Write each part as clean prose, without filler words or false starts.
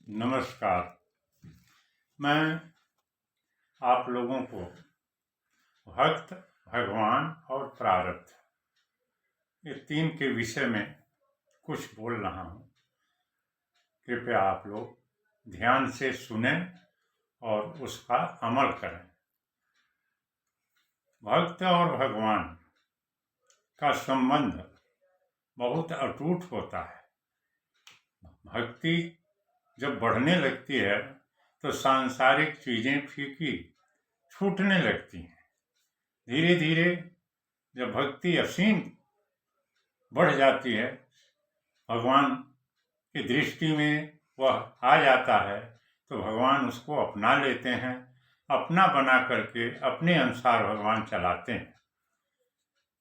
नमस्कार। मैं आप लोगों को भक्त, भगवान और प्रारब्ध ये तीन के विषय में कुछ बोल रहा हूँ। कृपया आप लोग ध्यान से सुनें और उसका अमल करें। भक्त और भगवान का संबंध बहुत अटूट होता है। भक्ति जब बढ़ने लगती है तो सांसारिक चीजें फीकी छूटने लगती हैं। धीरे धीरे जब भक्ति असीम बढ़ जाती है, भगवान की दृष्टि में वह आ जाता है, तो भगवान उसको अपना लेते हैं। अपना बना करके अपने अनुसार भगवान चलाते हैं।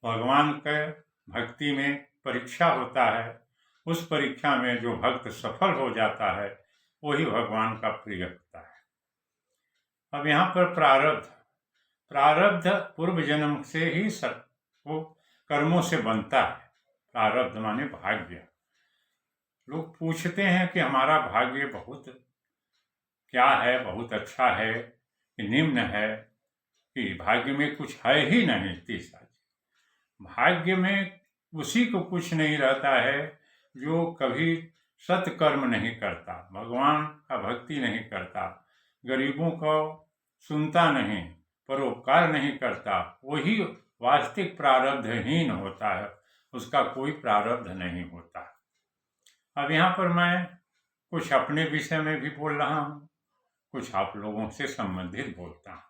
भगवान के भक्ति में परीक्षा होता है। उस परीक्षा में जो भक्त सफल हो जाता है वही भगवान का प्रिय होता है। अब यहाँ पर प्रारब्ध पूर्व जन्म से ही वो कर्मों से बनता है। प्रारब्ध माने भाग्य। लोग पूछते हैं कि हमारा भाग्य बहुत क्या है, बहुत अच्छा है कि निम्न है, कि भाग्य में कुछ है ही नहीं। तीसरा, भाग्य में उसी को कुछ नहीं रहता है जो कभी सत्कर्म नहीं करता, भगवान का भक्ति नहीं करता, गरीबों को सुनता नहीं, परोपकार नहीं करता, वही वास्तविक प्रारब्धहीन होता है। उसका कोई प्रारब्ध नहीं होता। अब यहाँ पर मैं कुछ अपने विषय में भी बोल रहा हूँ, कुछ आप लोगों से संबंधित बोलता हूँ।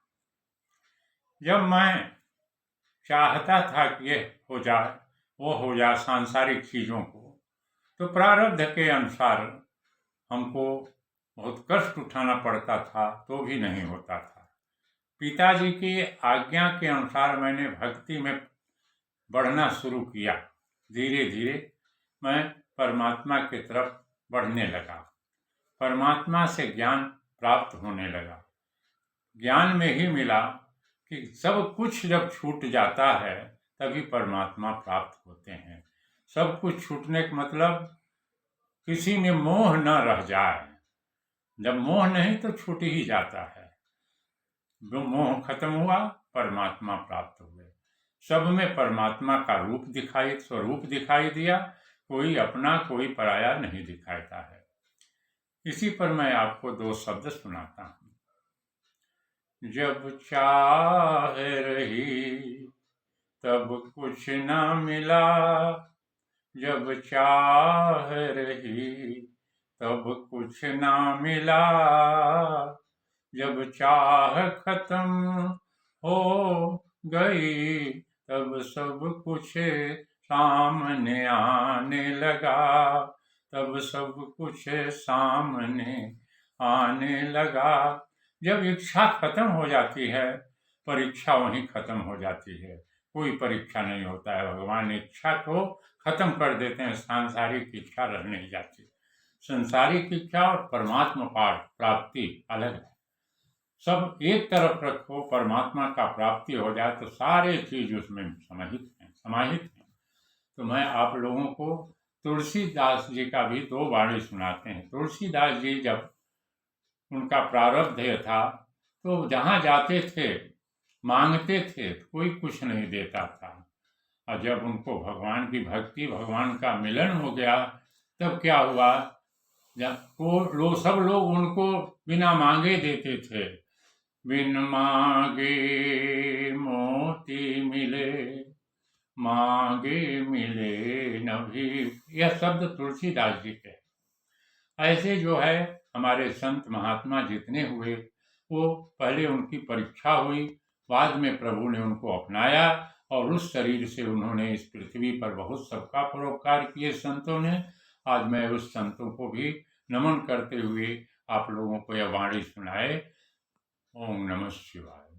जब मैं चाहता था कि ये हो जाए, वो हो जाए सांसारिक चीज़ों को, तो प्रारब्ध के अनुसार हमको बहुत कष्ट उठाना पड़ता था, तो भी नहीं होता था। पिताजी की आज्ञा के अनुसार मैंने भक्ति में बढ़ना शुरू किया। धीरे धीरे मैं परमात्मा की तरफ बढ़ने लगा। परमात्मा से ज्ञान प्राप्त होने लगा। ज्ञान में ही मिला कि सब कुछ जब छूट जाता है तभी परमात्मा प्राप्त होते हैं। सब कुछ छूटने का मतलब किसी में मोह न रह जाए। जब मोह नहीं तो छूट ही जाता है। जो मोह खत्म हुआ, परमात्मा प्राप्त हुए। सब में परमात्मा का स्वरूप दिखाई दिया। कोई अपना कोई पराया नहीं दिखाता है। इसी पर मैं आपको दो शब्द सुनाता हूँ। जब चाह रही तब कुछ न मिला, जब चाह रही तब कुछ न मिला, जब चाह खत्म हो गई तब सब कुछ सामने आने लगा, तब सब कुछ सामने आने लगा। जब इच्छा खत्म हो जाती है, परीक्षा वहीं खत्म हो जाती है। कोई परीक्षा नहीं होता है। भगवान इच्छा को खत्म कर देते हैं। सांसारिक इच्छा रह नहीं जाती। संसारिक इच्छा और परमात्मा प्राप्ति अलग है। सब एक तरफ रखो, परमात्मा का प्राप्ति हो जाए तो सारे चीज उसमें समाहित हैं। तो मैं आप लोगों को तुलसीदास जी का भी दो वाणी सुनाते हैं। तुलसीदास जी जब उनका प्रारब्ध था तो जहाँ जाते थे मांगते थे, कोई कुछ नहीं देता था। और जब उनको भगवान की भक्ति, भगवान का मिलन हो गया, तब क्या हुआ, सब लोग उनको बिना मांगे देते थे। बिन मांगे मोती मिले, मांगे मिले न भी। यह शब्द तुलसीदास जी के। ऐसे जो है हमारे संत महात्मा जितने हुए, वो पहले उनकी परीक्षा हुई, बाद में प्रभु ने उनको अपनाया और उस शरीर से उन्होंने इस पृथ्वी पर बहुत सबका परोपकार किए संतों ने। आज मैं उस संतों को भी नमन करते हुए आप लोगों को यह वाणी सुनाए। ओम नमः शिवाय।